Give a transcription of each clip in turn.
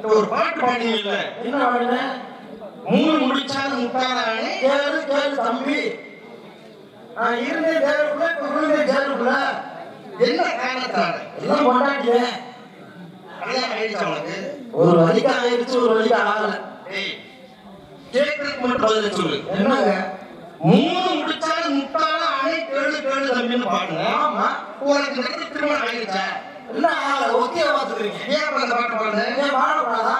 ஒரு பாட்டு பாடுவீங்கல்ல, என்ன பாடுங்க? 3 முடிச்சாலும் முட்டாளானே. கேளு கேளு தம்பி, நான் இருந்தே தேவைக்குள்ள இப்ப விழுந்தே தேவைக்குள்ள என்ன காரணத்தால? எல்லாம் கொண்டாடிட்டேன். கல்யாணம் ஆயிடுச்சு அவனுக்கு? ஒரு வழிக்கு ஆயிடுச்சு, ஒரு வழிக்கு ஆகல. கேட்கறதுக்கு மட்டும் பதில் சொல்லு. என்னங்க 3 முடிச்சாலும் முட்டாளானே கேளு கேளு தம்பின்னு பாடுங்க. ஆமா, உனக்கு நிறைய திருமணம் ஆயிடுச்சா? என்ன ஆகல? ஓகே பாத்துக்கிறீங்க. ஏன் அந்த பாட்டு பாடுங்க? ஏன் பாடக்கூடாதா?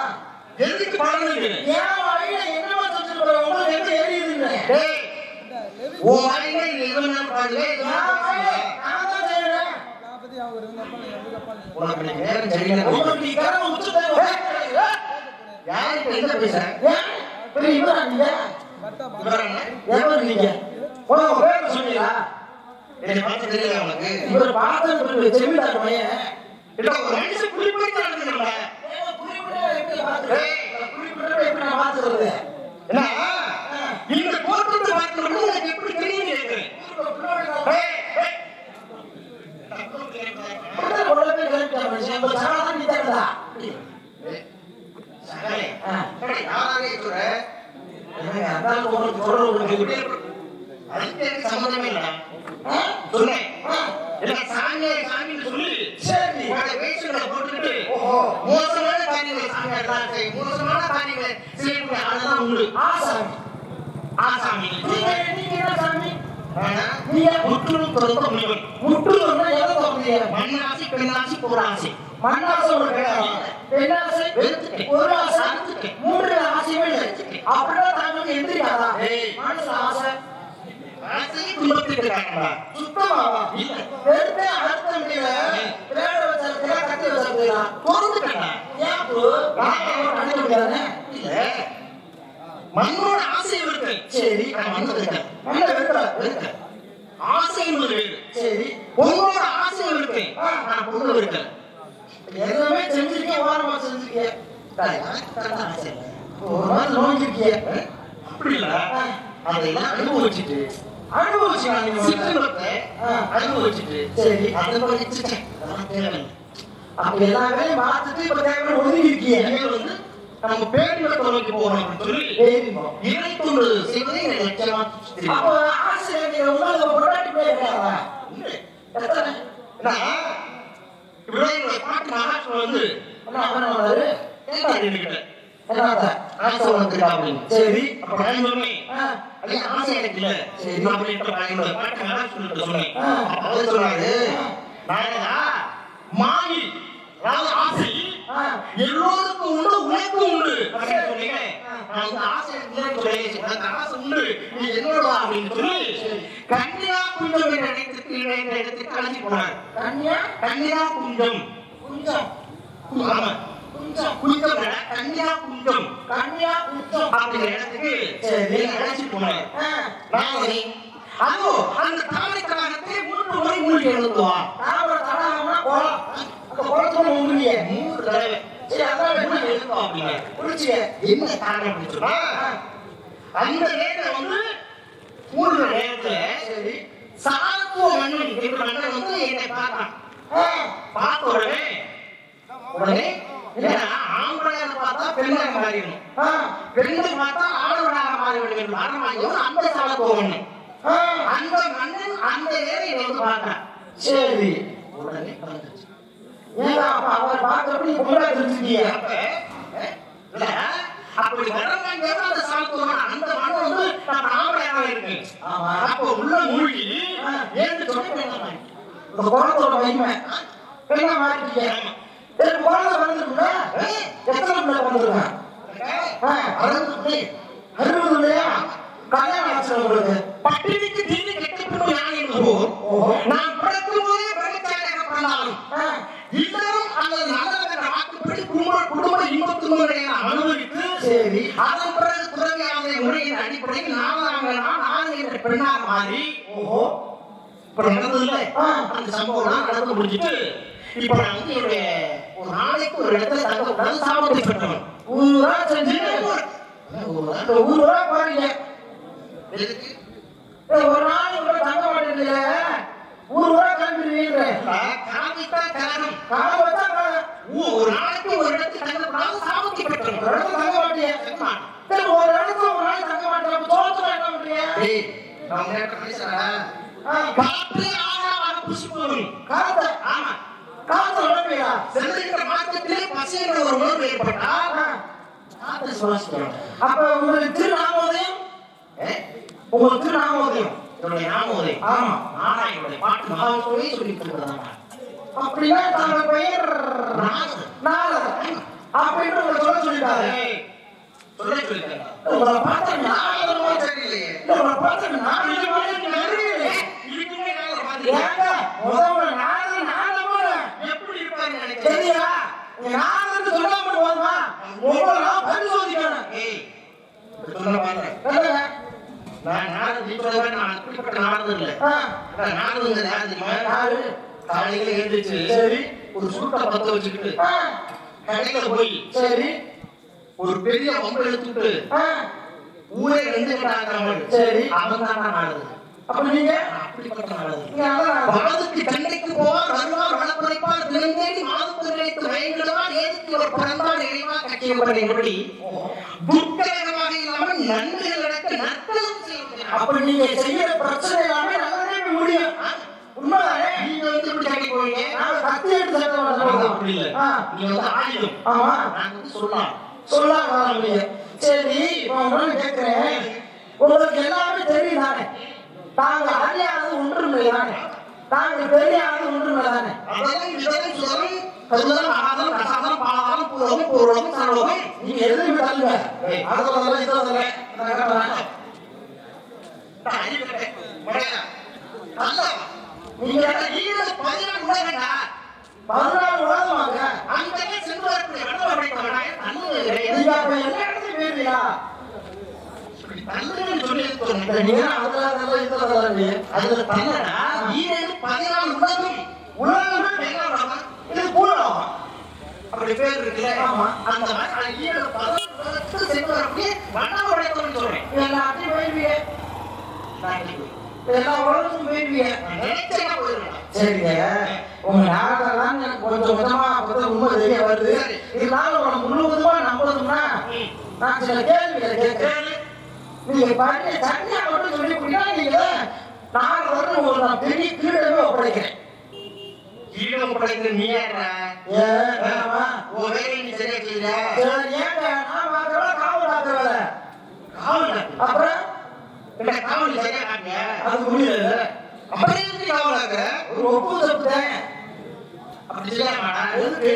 எதுக்கு பாடுங்க? ஏன் வழியில என்னமா செஞ்சுட்டு போற? உங்களுக்கு எங்க எரியுதுங்க? உன் வாயில எதுனாலும் பாடுங்க. நான் தான் செய்யறேன். உனக்கு நீ நேரம் சரியில்லை. உங்களுக்கு நீ கரவை உச்சத்தை யாருக்கு என்ன பேச? பெரிய இவரா நீங்க? எவர் நீங்க? உங்க பேரை சொன்னீங்களா? என்னை பார்த்து தெரியல உனக்கு? இவர் பார்த்து செமிதார் பையன். இல்ல, ஒரு மனுஷன் குறிப்பிட்டு நடந்துக்கணும்ல. எப்படி நான் பார்த்துக்கிறது? என்ன இந்த தோற்றத்தை பார்க்கணும்னு எனக்கு எப்படி தெரியும் கேட்கிறேன். சம்பந்தமே இல்ல சொன்னேன். சாமின்னு சொல்லி வேஷங்களை போட்டுக்கிட்டு மோசமான காரியங்களை சாமியார் தான் செய்யும். மோசமான காரியங்களை செய்யக்கூடிய ஆளுதான் உண்டு. ஆசாமி நீங்க என்ன சாமி? முற்றிலும் திறந்த முனிவன். முற்றுதுன்னா எதை சொல்றீங்க? மண்ணாசி, பெண்ணாசி, பொருளாசி. மண்ணாசை ஒரு கிடையாது, பெண்ணாசை, ஒரு ஆசை, 3 ஆசையுமே இல்லை. அப்படிதான் தாங்களுக்கு எந்திரிக்காதா? மனசுல ஆசை ஆசையை துன்பத்துக்கு காரணமா? சுத்தமாவா? வெறுத்தே அறுத்த முடியல. வேட வச்சிருக்கா, கட்டி வச்சிருக்கா, பொறுத்துக்கண்ணா. ஏன் அடிக்க முடியாதானே? இல்ல, மண்ணோட ஆசை இருக்கு. சரி, நான் மண்ணை இருக்கேன். மண்ணை வெறுக்கல. ஆசை என்பது வேறு. சரி, பொண்ணோட ஆசை இருக்கு. நான் பொண்ணு இருக்கேன். எல்லாமே செஞ்சிருக்கேன், ஓரமா செஞ்சிருக்கேன். ஆசை இல்லை. ஒரு மாதிரி நோஞ்சிருக்கிய. அப்படி இல்ல, அதையெல்லாம் அனுபவிச்சுட்டு அனுபவிச்சு சிக்கனத்தை அனுபவிச்சுட்டு சரி, அதை படிச்சுட்டு தேவை. அப்ப எல்லா வேலையும் பார்த்துட்டு இப்ப தேவை ஒதுங்கி இருக்கிய. வந்து நம்ம பேரிகளை துறைக்கு போகணும் அப்படின்னு சொல்லி இறை தொண்டு செய்வதே எனக்கு லட்சியமா தெரியும். அப்ப ஆசிரியர் உங்களுக்கு பொண்டாட்டி போயிருக்காரா? எத்தனை? இப்படிதான் என்னோட பாட்டு மகாஷ்டிரம் வந்து ஆசை வந்துருக்கா அப்படின்னு. சரி, அப்ப நான் சொன்னேன், ஐயா ஆசை எனக்கு இல்ல. சரி, அப்படின்ட்டு நான் என்னோட பாட்டு மகாஷ்டிரத்தை சொன்னேன். அவர் சொன்னாரு, நாயனா மாயி, அதாவது ஆசை எல்லோருக்கும் உண்டு, உனக்கும் உண்டு அப்படின்னு சொன்னீங்க. நான் வந்து ஆசை இல்லைன்னு சொல்லி, அந்த ஆசை உண்டு, நீ என்னோட அப்படின்னு சொல்லி கன்னியா குஞ்சம் என்ற இடத்துக்கு அழைச்சி போனார். கன்னியா குஞ்சம். ஆமா, குஞ்சம் கன்னியா குஞ்சம் அப்படிங்கிற இடத்துக்கு அழைச்சி போனார். அதோ அந்த தாமரை தடாகத்தை 3 முறை மூழ்கி எழுந்துவான். தாமரை தடாகம்னா குளம். அந்த குளத்துல மூழ்கிய 3 தடவை மூழ்கி எழுந்துவான் அப்படிங்க. குளிச்சிய. என்ன காரணம் அப்படின்னு சொன்னா, அந்த நேரத்துல வந்து மூழ்கிற நேரத்துல சரி, சாத்துவ மன்னன் என்ற மன்னன் வந்து என்னை பார்த்தான். பார்த்த உடனே ஆம்பளையாக பார்த்தா பெண்ணாக மாறிடணும், பெண்ணை பார்த்தா ஆடவனாக மாற வேண்டும் என்று மரணமாகியவன் அந்த சாத்துவ மன்னன். அந்த மன்னன் அந்த ஏரியை வந்து பார்த்தான். சரி, உடனே பறந்துச்சு. ஏங்க அப்ப அவர் பார்க்கறப்ப பொங்கலா தெரிஞ்சுக்கிய. இல்ல, அப்படி வரமாட்டேன் அந்த சாத்துவம் அந்த மனம் வந்து நம்ம ஆம்பளையாக இருக்கு. அப்போ உள்ள மூழ்கி ஏன்னு சொன்னேன். இந்த குளத்தோட மகிமை பெண்ணா மாறிட்டீங்க. குழந்தை வளர்ந்துருக்குல்ல, எத்தனை பிள்ளை வளர்ந்துருக்கேன்? 60 இல்லையா? கல்யாணம் ஆச்சு உங்களுக்கு. பட்டினிக்கு தீனி கெட்டப்படும் யானை என்பது நான் பிறக்கும் போதே பிரகச்சாரியாக பிறந்தாலும் இல்லறம் அல்லது நல்லவர்கள் வாக்குப்படி குடும்ப இன்பத் துன்பங்களை அனுபவித்து சரி, அதன் பிறகு துறவியாத முறையின் அடிப்படையில் நான் என்ற பெண்ணாக மாறி இப்ப நடந்தது இல்லை. அந்த சம்பவம் நடந்து முடிஞ்சிட்டு இப்ப நான் வந்து என்னுடைய ஒரு நாளைக்கு ஒரு இடத்துல தங்கக்கூடாது சாபத்தை பெற்றவன். ஊரா செஞ்சு ஊரா போறீங்க. ஒரு நாள் உள்ள தங்க மாட்டேங்க, ஊரா கிளம்பிடுவீங்க. காமித்தான் காரணம். காலம் வச்சா ஒரு நாளைக்கு ஒரு இடத்துல தங்கக்கூடாது சாபத்தை மனுஷனா காற்று ஆழமாக புசி போகும் காத்து ஆமா காத்து உடம்பியா செல்லுகின்ற மார்க்கத்திலே பசிங்கிற ஒரு உணர்வு ஏற்பட்டால் காற்று சுவாசிக்கிறோம். அப்ப உங்களுக்கு திருநாமோதயம் உங்களுக்கு திருநாமோதயம் என்னுடைய நாமோதயம் ஆமா நாராயணனுடைய பாட்டு மகாவிஷ்ணுவே சொல்லி கொடுக்குறதா அப்படின்னா தங்கள் பெயர் நாரதர். நாரதர் அப்படின்னு உங்களை சொல்ல சொல்லிட்டாரு. சொல்ல சொல்லிட்டாங்க. உங்களை பார்த்தா நாரதர் மாதிரி தெரியலையே. உங்களை பார்த்தா நாரதர் மாதிரி தெரியலையே. இதுக்குமே நாரதர் மாதிரி ஏங்க முதல்ல நாரதர் நாரதர் எப்படி இருப்பாருன்னு நினைக்கிறேன். தெரியா நாரதர் சொல்லாம போதுமா உங்களை நான் பரிசோதிக்கணும். ஏய், இப்படி சொல்ல பாக்குறேன். என்னங்க? நான் நாரதர் இப்ப நான் அப்படிப்பட்ட நாரதர் இல்ல. நாரதர் யாரு தெரியுமா? யாரு? காலையில எழுந்திருச்சு சரி ஒரு சுருட்டை பத்த வச்சுக்கிட்டு கடையில போய் சரி ஒரு பெரிய வம்பு எடுத்துட்டு ஊரே ரெண்டு கட்டாங்க. சரி அவன் தான் நாரதர். அப்ப நீங்க அப்படிப்பட்ட நாரதர். நீங்க அதான் வாதத்துக்கு சண்டைக்கு போவார், வருவார், வளப்படைப்பார், தினந்தேடி மாதத்து நினைத்து வயங்கிடுவார், ஏதுக்கு ஒரு பிறந்தார் இறைவா கட்சியப்படி துர்க்கமாக இல்லாமல் நன்மைகள் நடக்க நற்களும் செய்கிறார். அப்ப நீங்க செய்யற பிரச்சனை எல்லாமே நல்லதே முடியும். உண்மைதானே? நீங்க இப்படி சண்டை போவீங்க. நாங்க கத்தி எடுத்து சண்டை அப்படி போடுறோம். இல்ல. நீங்க ஆயுதம். ஆமா நான் சொல்லலாம். சொல்லாம வர முடியும். சரி இப்ப உங்களை கேட்கிறேன், உங்களுக்கு எல்லாமே தெரியும் தானே? தாங்கள் அறியாதது ஒன்றுமில்லை தானே? தாங்கள் தெரியாதது ஒன்றுமில்லை தானே? அதெல்லாம் இதெல்லாம் சுதரம், கருதலம், ஆதலம், ரசாதலம், பாதாளம், பூலகம், பூர்வகம், சர்வகம். நீங்க எதுவும் தள்ளுங்க. அதெல்லாம் இதெல்லாம் அறிவிட்டேன். மழையா? அல்ல. நீங்க 14 உலகண்டா. 14 உலகமாங்க. அங்கேயே சென்று வரக்கூடிய வண்ணம் படைத்தவனாய் தன்னுடைய நீங்க அப்ப எல்லா இடத்துலயும் போயிருவீங்களா? தன்னுடன் சொல்லி நீங்க அதெல்லாம் இதெல்லாம் அதுல தன்னடா 14 உலகம் உலகமே பேராளமா இது பூலோகம். அப்படி பேர் இருக்குல்ல. ஆமா. அந்த மாதிரி 14 உலகத்துக்கு சென்று வரக்கூடிய வண்ணம் படைத்தவன் சொல்றேன். எல்லாத்தையும் போயிருவீங்க. எல்லா உலகத்துக்கும் போயிருவீங்க. நினைச்சா போயிருவேன். சரிங்க, உங்க நாடகம் எனக்கு கொஞ்சம் கொஞ்சமா அப்பதான் உண்மை தெரிய வருது. இருந்தாலும் உங்களை முழுவதுமா நம்பணும்னா நான் சில கேள்விகளை கேட்கிறேன். நீங்க பண்ணி தனியா மட்டும் சொல்லி கொடுத்தா நீங்க நான் ஒரு நான் பெரிய கீழவே ஒப்படைக்கிறேன். ஈழம் படைக்கிற நீ யாரா? உன் வேலையை நீ சரியா செய்யல. ஏங்க நான் பார்க்கறவ காவல் ஆக்குறவ. காவல் அப்புறம் என்ன காவல் சரியா காட்டுங்க. அது முடியல. அப்படியே எப்படி காவல் ஆக்குற? ஒரு ஒப்பு தப்புதேன். அப்படி செய்யலாமாடா? எதுக்கு?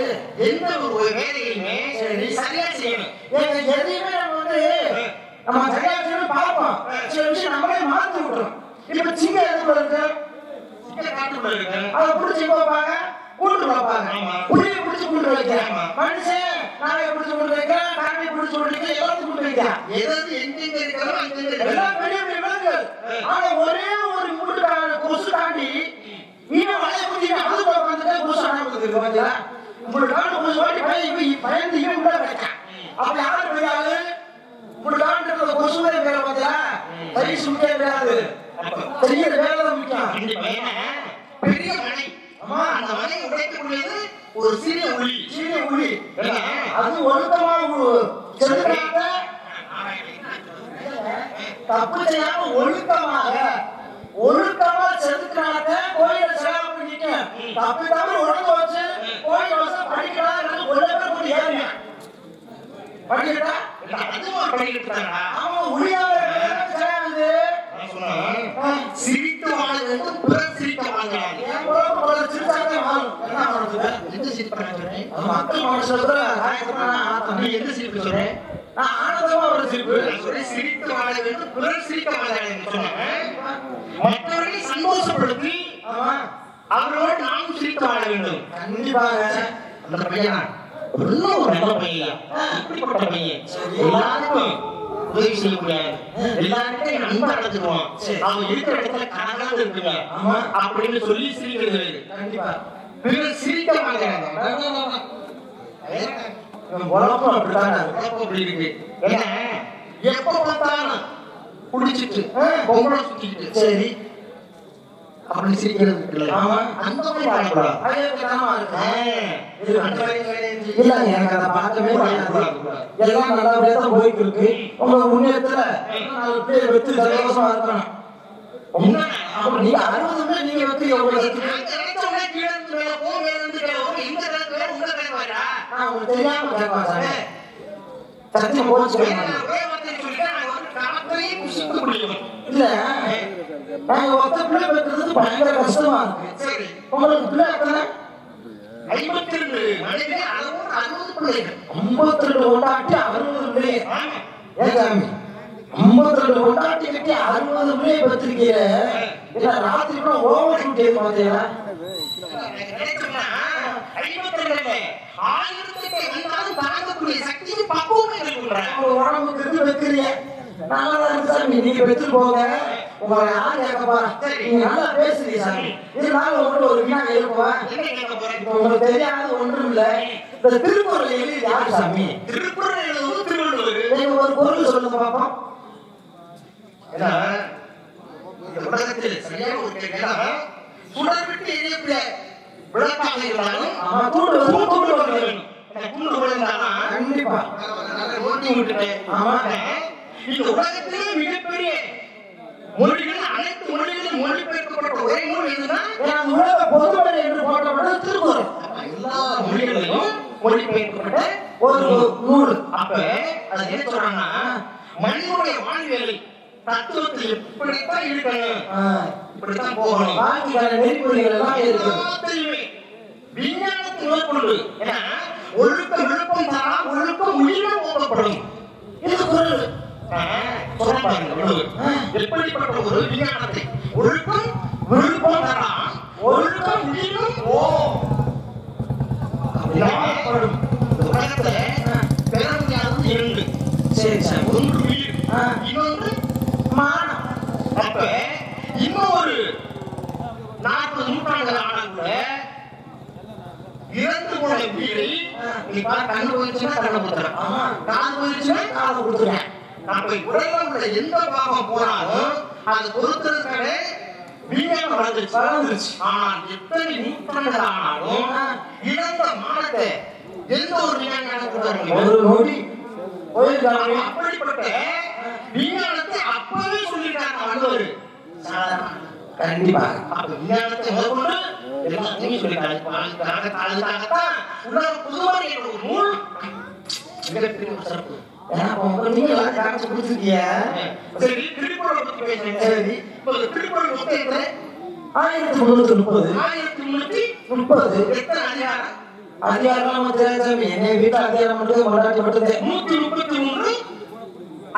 எந்த ஒரு வேலையுமே நீ சரியா செய்யணும். ஏங்க எதையுமே நம்ம நம்ம சரியா செய்யணும் பார்ப்போம். சில விஷயம் நம்மளே மாற்றி விட்டுரும். இப்ப சிங்கம் எதுக்குள்ள இருக்கு? காட்டுக்குள்ள இருக்கு. அதை பிடிச்சி பார்ப்பாங்க, கூட்டு பார்ப்பாங்க. ஆமா. புளியை பிடிச்சி கூட்டு வைக்கிறேன். ஆமா. மனுஷன் நாயை பிடிச்சி கூட்டு வைக்கிறேன், கரண்டி பிடிச்சி கூட்டு வைக்கிறேன், எல்லாத்தையும் கூட்டு வைக்கிறேன். எதாவது எங்கெங்க இருக்கிறோ அங்கெங்க இருக்கு. எல்லாம் பெரிய பெரிய விலங்குகள். ஆனா ஒரே ஒரு மூட்டுக்கான கொசு தாண்டி இவன் வலைய குத்திட்டு அது உட்காந்துட்டு கொசு அனுபவத்துக்கு பாத்தீங்களா? உங்களுக்கான கொசு வாட்டி பயந்து இவன் உள்ள கிடைக்கான். அப்படி யாரு பெரியாரு? உங்களுக்கான கொசுவே வேலை பாத்தீங்களா? பரிசு முக்கியம் கிடையாது. பெரிய வேலை தான் முக்கியம். இந்த பையனை பெரிய மனை. ஆமா. அந்த மனை உடைக்கக்கூடியது ஒரு சிறிய உளி. சீனி உளி. அது ஒழுக்கமா செலுத்தாத தப்பு செய்யாம ஒழுக்கமா செதுக்கினாத கோயில செலவு பண்ணிட்டு தப்பு தவிர உடம்பு வச்சு கோயில் வசம் படிக்கலாம் ஒரே பேர் கூட ஏறியா படிக்கிட்டா அது ஒரு படிக்கிட்டு தானடா. அவன் உளியாவே செலவுது நான் சொன்னேன், சிரித்து வாழ வேண்டும், பிறர் சிரிக்க வாழ்கிறாங்க. என் குழப்பம் பல சிறுசாக்கே வாழும். என்ன பண்ணுறது? எந்த சிரிப்பு நான் சொல்றேன்? அது மக்கள் மனசுல கூட காயத்தான் ஆத்தம். நீ எந்த சிரிப்பு சொல்றேன்? நான் ஆனந்தமா ஒரு சிரிப்பு. நான் சொல்றேன், சிரித்து வாழ வேண்டும், பிறர் சிரிக்க வாழ்கிறாங்க சொன்னேன். மற்றவர்களை சந்தோஷப்படுத்தி ஆமா அவரோடு நாமும் சிரித்து வாழ வேண்டும். கண்டிப்பாக அந்த பையனா நல்ல ஒரு நல்ல பையன். இப்படிப்பட்ட பையன் எல்லாருக்கும் உதவி செய்யக்கூடாது. எல்லாருக்கும் அன்பா நடந்துக்குவான். அவன் இருக்கிற இடத்துல கனகால இருக்குங்க அப்படின்னு சொல்லி சிரிக்கிறது. கண்டிப்பா பிறர் சிரிக்க மாட்டாங்க. உழப்பம் அப்படித்தானே. அப்படி இருக்கு. என்ன எப்ப பார்த்தாலும் குடிச்சிட்டு பொம்பளை சுத்திட்டு சரி அப்படி சிரிக்கிறது இருக்குல்ல. ஆமா. அந்த மாதிரி வாழக்கூடாது. அயோக்கியத்தனமா இருக்கு. இது அந்த மாதிரி இல்லங்க எனக்கு அதை பார்க்கவே முடியாது. எல்லாம் நல்லபடியா தான் போயிட்டு இருக்கு. உங்க முன்னேற்றத்துல நாலு பேர் வெற்றி சந்தோஷமா இருக்கணும். அப்ப நீங்க 60 நீங்க வந்து எவ்வளவு சக்தி உங்களுக்கு தெரியாம கேட்பாங்க சாமி. சத்தியம் போச்சு இல்ல. நாங்க ஒத்த பிள்ளை பெற்றது பயங்கர கஷ்டமா இருக்கு. உங்களுக்கு பிள்ளை எத்தனை? 52 மனைவி 60 பிள்ளைகள். 52 கொண்டாட்டி 60 பிள்ளைகள். ஏன் சாமி 52 கொண்டாட்டி கட்டி 60 பிள்ளையை பெற்றிருக்கீங்க. இல்ல ராத்திரி கூட ஓவர் ஷூட் ஏது பார்த்தீங்களா? உடம்புக்கு வைக்கிறீங்க நல்லா இருக்கு சாமி. நீங்க பெற்று போங்க. உங்களை யார் கேட்க போறா? நீங்க நல்லா பேசுறீங்க சாமி. இருந்தாலும் உங்கள்கிட்ட ஒரு வினா எழுப்புவேன். உங்களுக்கு தெரியாத ஒன்றும் இல்ல. இந்த திருக்குறள் எழுதி யாரு சாமி? திருக்குறள் எழுதுவது திருவள்ளுவர். நீங்க ஒரு பொருள் சொல்லுங்க பாப்போம். இந்த உலகத்தில் சரியான ஒரு கேள்வியா சுடர் விட்டு எரியக்கூடிய விளக்காக இருந்தாலும் தூண்டு கண்டிப்பா ஓட்டி விட்டுட்டேன். இந்த உலகத்திலே மிகப்பெரிய மொழிகள் அனைத்து மொழிகளிலும் மொழிபெயர்க்கப்பட்ட ஒரே மொழி எதுனா உலக பொதுமொழி என்று போட்டப்பட்ட திருக்குறள். எல்லா மொழிகளிலும் மொழிபெயர்க்கப்பட்ட ஒரு நூல். அப்ப அது என்ன சொல்றாங்கன்னா மனிதனுடைய வாழ்வியலை தத்துவத்தில் இப்படித்தான் இருக்கணும், இப்படித்தான் போகணும், வாழ்க்கைக்கான நெறிமுறைகள் எல்லாம் எல்லாத்தையுமே விஞ்ஞானத்தை மேற்கொண்டு ஏன்னா ஒழுக்க விழுப்பம் தானா ஒழுக்கம் உயிரினம் போகப்படும். இது குரல் எப்படிப்பட்ட ஒரு விஞ்ஞானத்தை ஒழுக்கம் விழுப்பம் தானா ஒழுக்கம் உயிரினம் உலகத்துல பெற முடியாதது 2. சரி சார். ஒன்று உயிர், இன்னொன்று மானம். அப்ப இன்னும் ஒரு 40 நூற்றாண்டுகள் ஆனா கூட இறந்து போன உயிரை நீ பாரு, கண்ணு போயிடுச்சுன்னா கண்ணை கொடுத்துறேன், காது போயிடுச்சுன்னா காதை கொடுத்துறேன். அப்ப உடல்ல உள்ள எந்த பாகம் போனாலும் அது பொறுத்ததுக்காக விஞ்ஞானம் வளர்ந்துருச்சு. ஆனால் எத்தனை நூற்றாண்டுகள் ஆனாலும் இழந்த மானத்தை எந்த ஒரு விஞ்ஞானம் கொண்டு வர முடியும்? அப்படிப்பட்ட விஞ்ஞானத்தை அப்பவே சொல்லிட்டாங்க வள்ளுவர். கண்டிப்பா விஞ்ஞானத்தை முதற்கொண்டு எல்லாத்தையும் சொல்லிட்டாங்க. அதுக்காகத்தான் உலக பொதுவான ஒரு நூல் மிகப்பெரிய ஒரு சிறப்பு. நீங்க எல்லாம் காட்சி கொடுத்துருக்கீங்க. சரி, திருக்குறளை பத்தி பேசுறேன். சரி, இப்போ திருக்குறள் மொத்தம் எத்தனை? 1330. 1330. எத்தனை அதிகாரம்? அதிகாரம் தெரியாம என்ன வீட்டு அதிகாரம் மட்டும் கொண்டாடி மட்டும் 133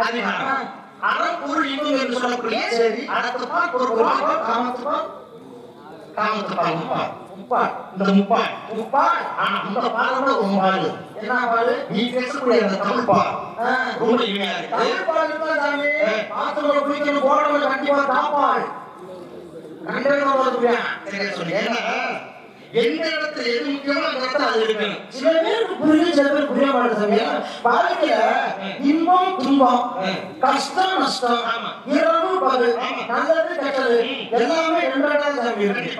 அதிகாரம். அறம் பொருள் இன்பம் என்று சொல்லக்கூடிய சரி அறத்துப்பால் பொருட்பால் காமத்துப்பால் முப்பால். இந்த முப்பால் இந்த பாலோட உம்பால் என்ன பால்? நீ பேசக்கூடிய அந்த தமிழ் பால் ரொம்ப இனிமையா இருக்கு. தமிழ் பால் தான் சாமி. ஆத்துல குளிக்கணும் போடணும் கண்டிப்பா தாப்பால் கண்டிப்பா வருதுங்க. சரியா சொன்னீங்க. எந்த இடத்துல எது முக்கியமோ அந்த இடத்துல அது இருக்கணும். சில பேருக்கு புரியுது, சில பேர் புரிய மாட்டேன் சாமி. வாழ்க்கையில இன்பம் துன்பம் கஷ்டம் நஷ்டம் இரவு பகல் நல்லது கெட்டது எல்லாமே ரெண்டாவது சாமி இருக்கு.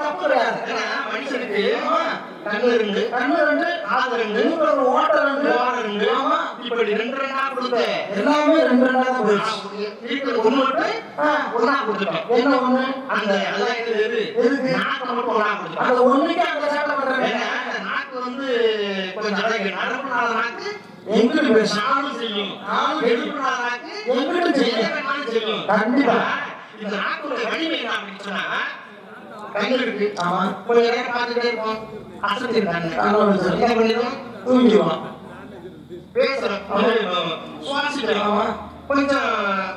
தப்பு கிடையாது. மனுஷனுக்கு கண்ணு 2, காது 2, ஓட்ட 2, ஆமா இப்படி 2 கொடுத்த எல்லாமே 2 போயிடுச்சு. வீட்டுல ஒண்ணு விட்டு ஒன்னா கொடுத்துட்டோம். என்ன ஒண்ணு? அந்த அதான் எது நாக்கு மட்டும் ஒன்னா கொடுத்துட்டோம். அந்த ஒண்ணுக்கு அந்த சேட்டை பண்றாங்க. அந்த நாக்கு வந்து கொஞ்சம் அழகு நரம்புனால நாக்கு எங்களுக்கு நானும் செய்யும், எழுப்புனால நாக்கு எங்களுக்கு செய்யும். கண்டிப்பா இந்த நாக்குடைய வலிமை என்ன அப்படின்னு சொன்னா கண்ணு இருக்கு. ஆமா கொஞ்ச நேரம் பார்த்துட்டே இருப்போம், அசத்து இருக்காங்க என்ன பண்ணிடுவோம், தூங்கிடுவோம். பேசுறோம், சுவாசிக்கிறோம், கொஞ்சம்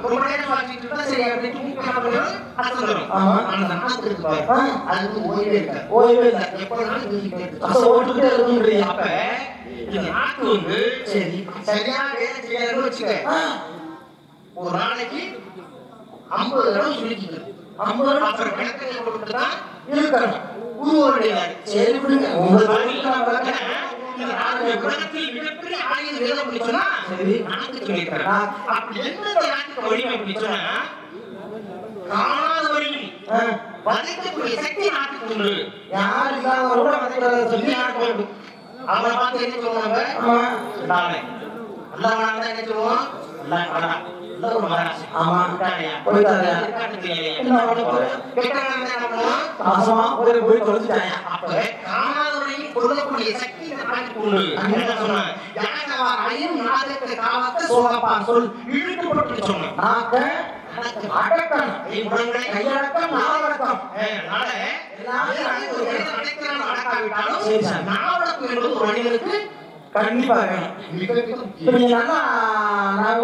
ரொம்ப நேரம் சுவாசிட்டு இருந்தா சரி அப்படி தூங்கி என்ன பண்ணுவோம், அசந்துடும். அந்த நாக்கு இருக்கு பாரு, அதுக்கு ஓய்வே இருக்காது. ஓய்வே இல்லை. எப்போதும் தூங்கிட்டே இருக்கு. ஓட்டுக்கிட்டே இருக்குன்றீங்க. அப்ப இந்த நாக்கு வந்து சரி சரியா வேலை செய்யாதுன்னு வச்சுக்க, ஒரு நாளைக்கு 50 தடவை சொல்லிக்கிட்டு 50 அப்புறம் கணக்கை கொடுத்துதான் இருக்கணும். உருவருடைய சரி விடுங்க. உலகத்தில் மிகப்பெரிய ஆயுத வேலை அப்படி சொன்னா நாக்கு சொல்லியிருக்கிறேன். அப்படி எந்த நாட்டுக்கு வலிமை அப்படி சொன்னா காணாத வரையும் வதைக்கக்கூடிய சக்தி நாட்டுக்கு உண்டு. யார் இல்லாதவரோட வதைக்கிறத சொல்லி நாட்டு உண்டு. அவரை பார்த்து என்ன சொல்லுவாங்க, நானே நல்லவனா என்ன சொல்லுவோம், ஆமா போயிட்டாங்க. என்ன பண்ண போற? ஆசமா போய் தொலைச்சிட்டாங்க. அப்ப காணாதவரையும் கொல்லக்கூடிய சக்தி இந்த நாட்டுக்கு உண்டு. என்ன சொன்ன? யானவாரையும் நாதத்தை காவத்த சோகப்பான் சொல் இழுக்கப்பட்டு சொன்ன. நாக்க அடக்கம் இவங்களை கையடக்கம் நாவடக்கம். நாளை அடக்காவிட்டாலும் நாவடக்கம் என்பது ஒரு மனிதனுக்கு கண்டிப்பா வேணும். நீங்க நல்லா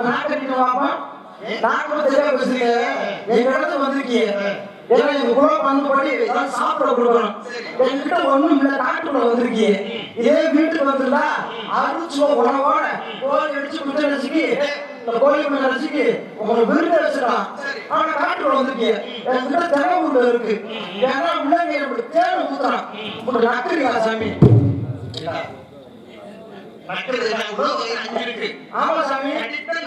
நாட்டு வாப்பா நாட்டு தெரிய பேசுறீங்க. எங்க இடத்துக்கு வந்திருக்கீங்க. ஏன்னா எங்க குழந்தை வந்து படி ஏதாவது சாப்பிட கொடுக்கணும். என்கிட்ட ஒண்ணும் இல்ல நாட்டுக்குள்ள வந்திருக்கீங்க. இதே வீட்டுக்கு வந்துருந்தா அறுச்சுவோ உணவோட கோழி அடிச்சு குச்சை அடிச்சுக்கி இந்த கோழி மீன் அடிச்சுக்கி உங்களுக்கு விருது வச்சுக்கலாம். ஆனா காட்டுக்குள்ள வந்திருக்கீங்க. என்கிட்ட தினமுள்ள இருக்கு. ஏன்னா உள்ளங்க இப்படி தேவை ஊத்துறான். உங்களுக்கு நக்குறீங்களா சாமி? ஆமா சாமி. கடித்தல்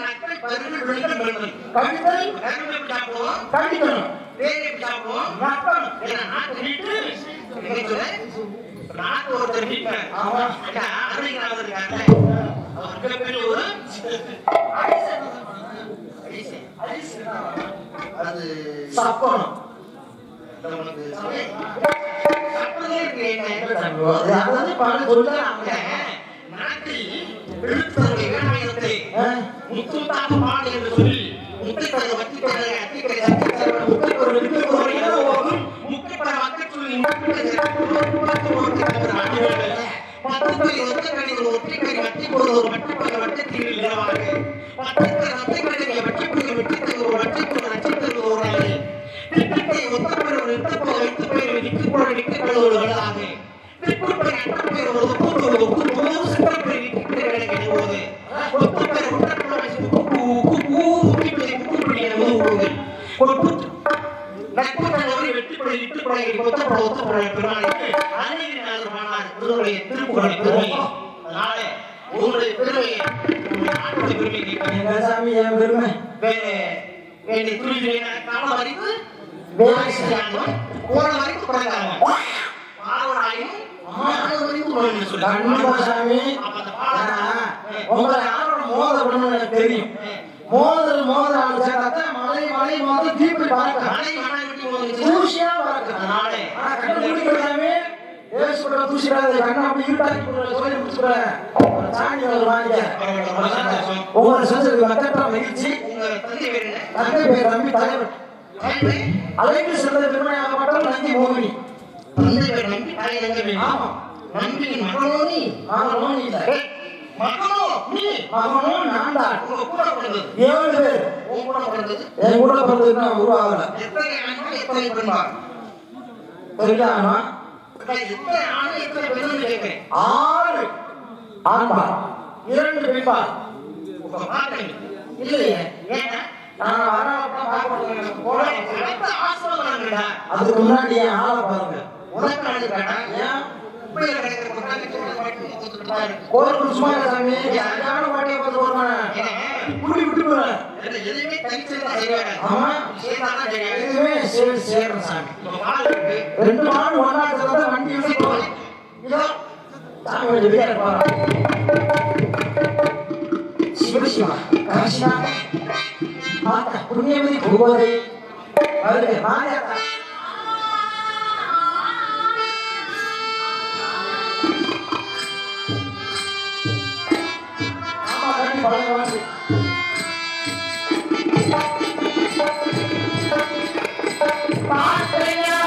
கடிக்கணும் நாட்டு ஒருத்தர் அது சாப்பிடணும். அதாவது பாடு சொல்லுறாங்க. நாட்டில் எழுத்தருடைய வேளாயத்தை முத்துத்தாக பாடு என்று சொல்லி முத்தைப்பட வட்டிப்பட அத்திக்கரை சத்திக்கரை முத்தைப்பட விட்டுப்பட ஓடும் முத்தைப்பட மக்கள் சொல்லி பத்துப்படி ஒற்றைக்கடிகள் ஒற்றைக்கடி வட்டி போது ஒரு வட்டிப்பட வட்டத்தில் இல்லவாக பத்துப்படி வட்டைக்கடிகளை வட்டிப்படி வெட்டித்தது ஒரு வட்டிப்பட நட்சத்திரம் ஒரு நாள் திட்டத்தை ஒத்தப்பட ஒரு நிறுத்தப்பட வைத்துப்பட விட்டுப்பட விட்டுப்பட ஒரு வேளாக திருப்பூர்படி அட்டப்பேர் ஒரு ஒப்பு சித்தப்படி விட்டுப்பட கிடைக்கிறது ஒத்துப்பட உடற்பட ஊக்கிப்படி முக்குப்படி என உதவுவது கொடுப்பு நட்புகளை வெட்டிப்படி விட்டுப்பட ஒத்தப்பட ஒத்துப்பட பெருமாளுக்கு அநேக நாள் மாநாடு உங்களுடைய திருப்புகளை பெருமை அதனால உங்களுடைய பெருமையை நாட்டுடைய பெருமை கேட்க சாமி என் பெருமை வேண்டிய துணிகளை காலம் அறிவு போன வரைக்கும் பிறந்தாங்க மாணவனாயும் சாமி உங்களை யாரோட மோதல் எனக்கு தெரியும். மோதல் மலை மலை மோதல் தீப்பி தூசியா சாமி சாணி வாங்க உங்களை செஞ்சது மக்கள் மகிழ்ச்சி. தந்தை பேர் நம்பி தலைவர் அழைப்பு சென்ற பெருமையாகப்பட்டால் நந்தி மோகினி. ஆமா நம்பி மகனோனி மகனோனி இல்ல மகனோ நீ மகனோ நான் தான். உங்க கூட பிறந்தது 7 பேர். உங்க கூட பிறந்தது என் கூட பிறந்ததுன்னா உருவாகல. எத்தனை ஆண்கள் எத்தனை பெண்கள் தெரியாமா? எத்தனை ஆண் எத்தனை பெண்கள் கேட்கிறேன். 6 ஆண்பால் 2 பெண்பால். உங்க பாக்குறீங்க இல்லையே ஏன்னா நான் அதுக்கு முன்னாடி என் ஆளை பாருங்க. கோயில் சும்மா சாமி யாரும் பாட்டியை பார்த்து போறேன் புடி விட்டு போறேன். ஆமா எதுவுமே சேர்றேன் சாமி. 2 மாடு ஒன்னா சேர்ந்தா வண்டி போறேன். இதோ சாமி கொஞ்சம் வெளியே போறேன். சிவசிவா காசினா மாதா புண்ணியவதி பூவதை வருக மாயாதா ஆமா கண்ணி பழங்கவாசி பாத்தையா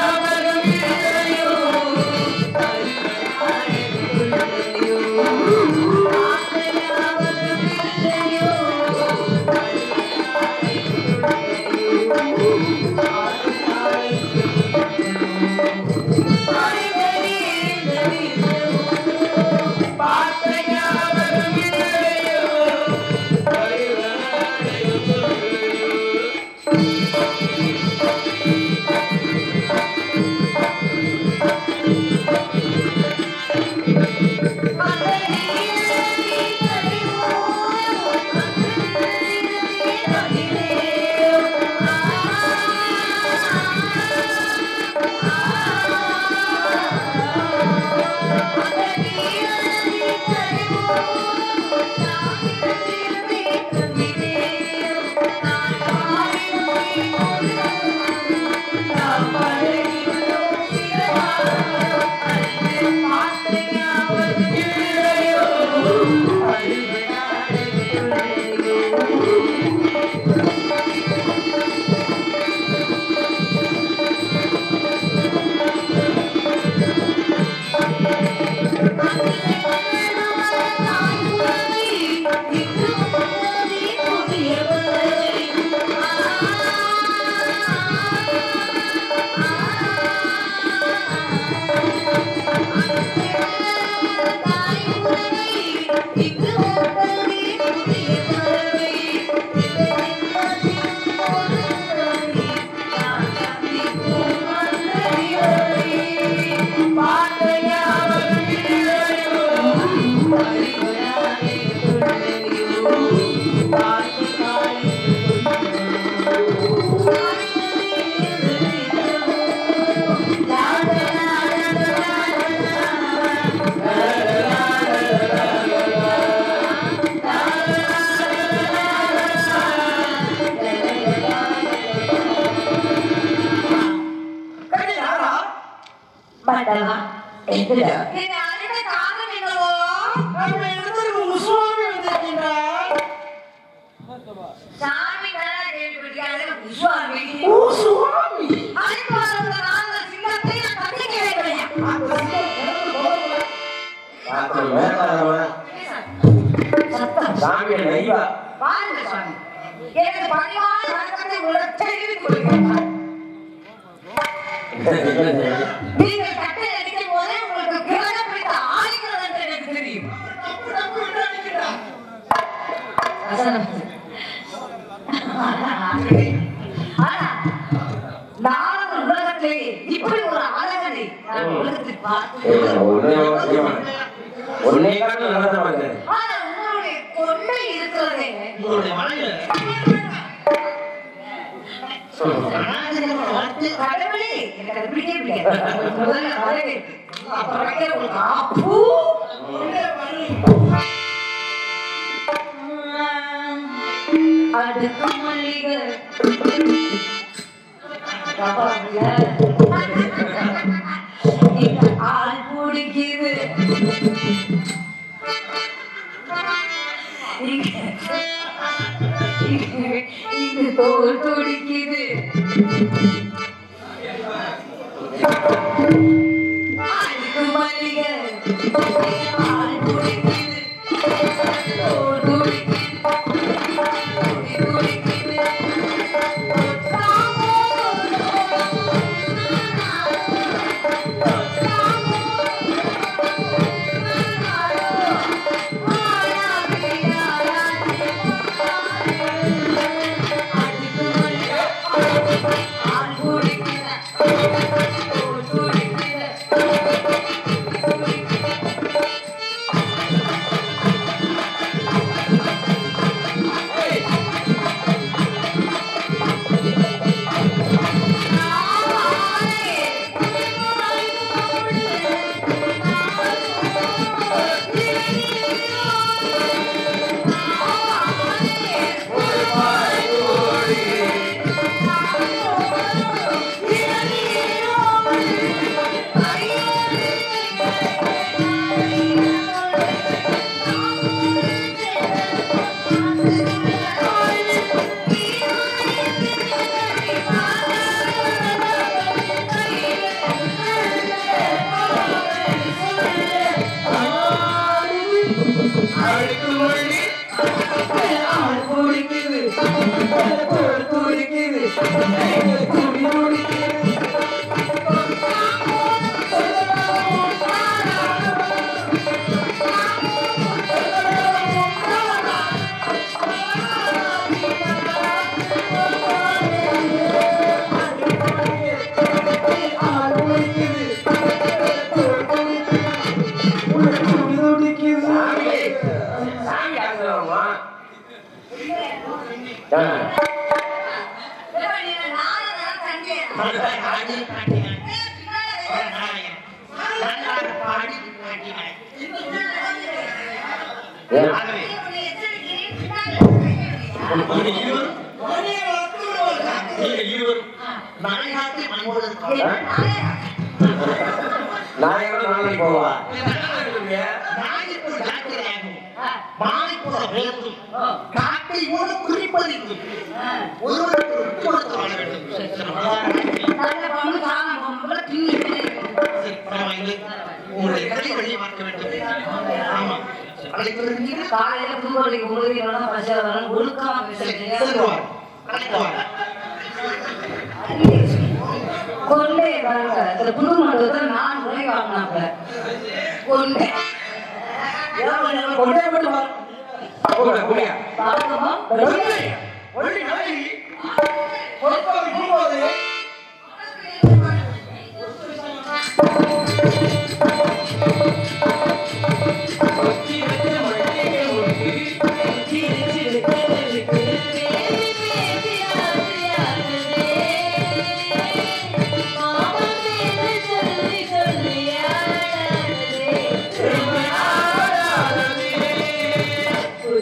Thank you.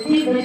Thank you.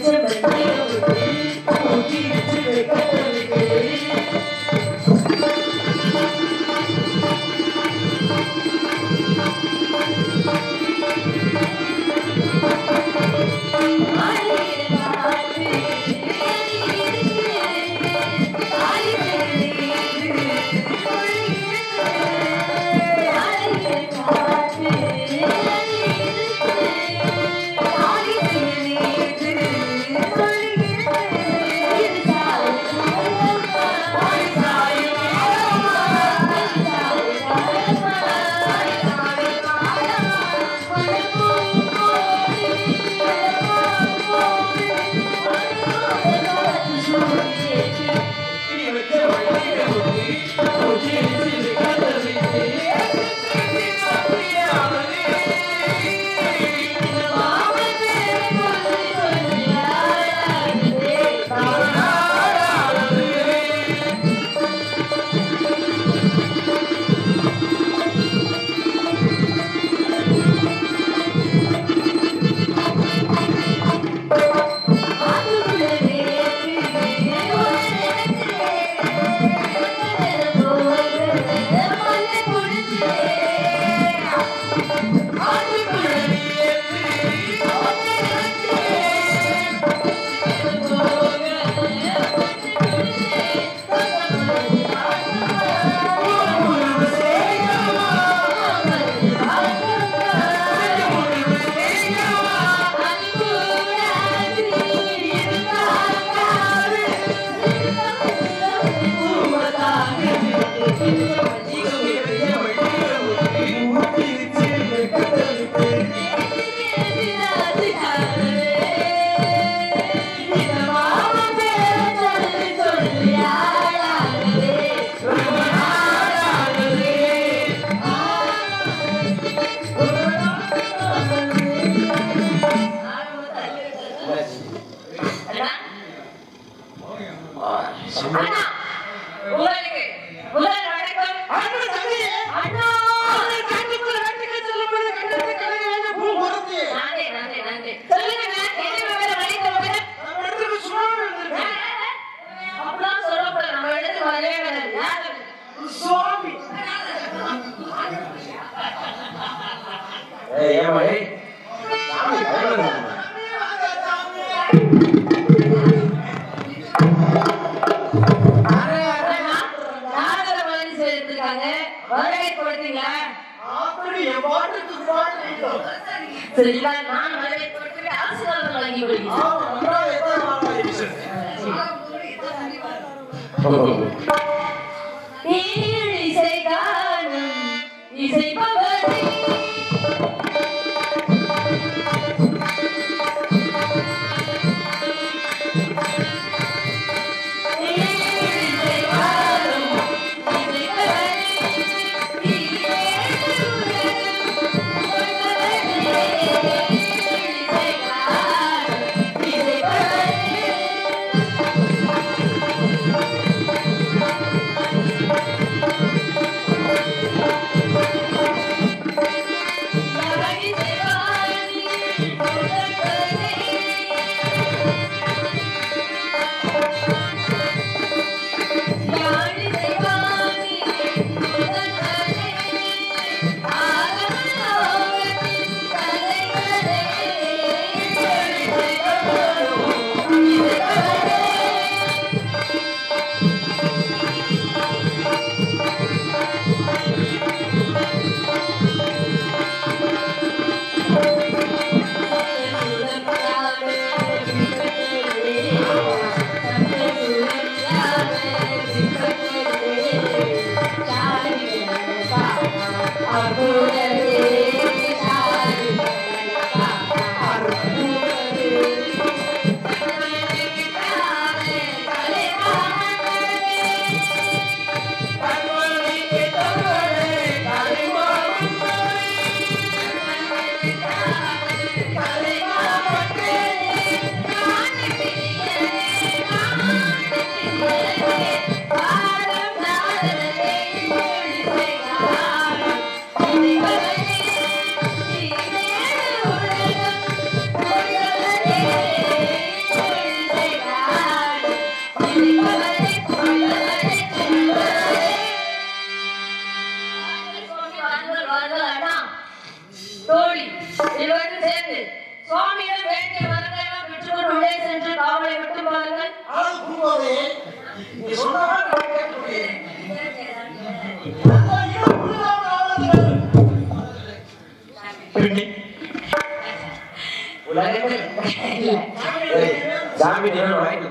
சாமி நீங்க வாங்கிட்டு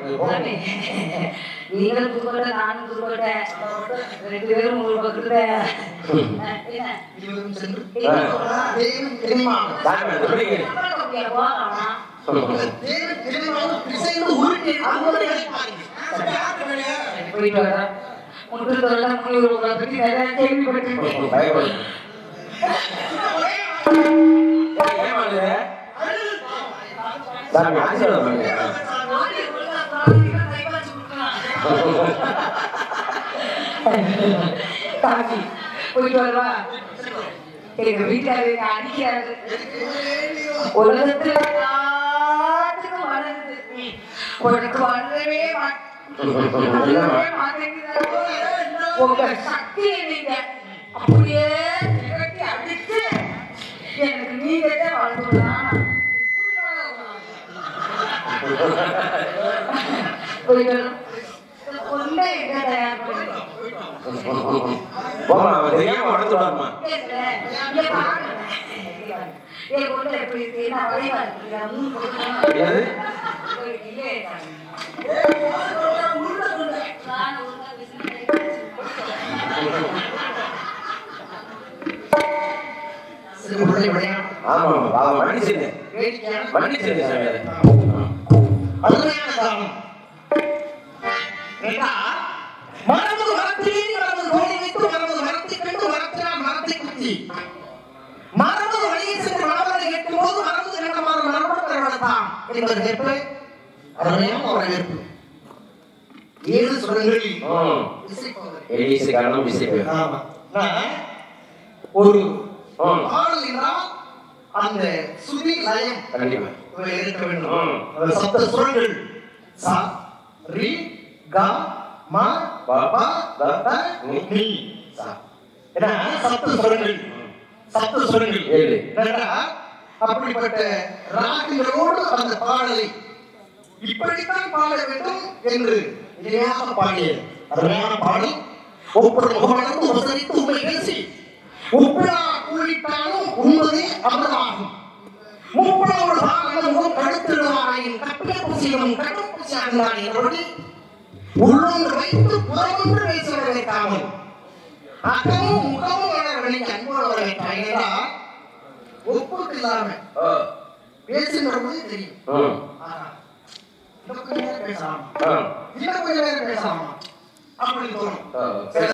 நீங்களும் புதுக்கோட்டை நானும் புதுக்கோட்டை 2 பேரும் ஒரு பக்கத்துல போயிட்டு வரேன் முட்டு தொழில முனிவர்களை பற்றி நிறைய கேள்விப்பட்டிருக்கேன். சாமி ஆசீர்வாதம் பண்ணுங்க. தாசி போயிட்டு வருவா. எங்க வீட்டாரு அடிக்கிறாரு. உலகத்துல எல்லாத்துக்கும் வளருது, உனக்கு வளரவே மாட்டேங்குது. உங்க சக்தியை நீங்க அப்படியே திரட்டி அடிச்சு எனக்கு நீங்க வளர்ந்துடலாம். போயிட்டு கொண்டே என்ன தயார் பண்ணி தெரியாம வளர்த்துடாமா மரபு வழியை சென்று மரபரை கேட்கும் போது மரபு கண்டமான மரபுகளை வளர்த்தான் என்பது கேட்பு அருமையான வரவேற்பு. 7 சுரங்களில் ஒரு பாடல் என்றால் அந்த சுதி லயம் இருக்க வேண்டும். சப்த சுரங்கள் சா ரி க ம ப த நி சா. சப்த சுரங்கள் அப்படிப்பட்ட ராகங்களோடு அந்த பாடலை இப்படித்தான் பாட வேண்டும் என்று இணையாக பாடியது அருமையான பாடல். ஒவ்வொரு முகமலர்ந்து உபசரித்து உண்மை பேசி உப்பிழா கூறிட்டாலும் உண்பதே அமிர்தமாகும். முப்பழோடு பாகங்களும் கடுத்திடுவாயின் கப்பிய பூசியும் கடும் பூசியாகிறான் என்பபடி உள்ளொன்று வைத்து புறமொன்று பேசுவ வைக்காமல் அக்கமும் முகமும் வளர வேண்டிய அன்போடு வர வைத்தாங்கன்னா ஒப்புக்கு இல்லாம பேசுகிற போது தெரியும். இன்னும் கொஞ்ச நேரம் பேசலாமா அப்படின்னு தோணும்.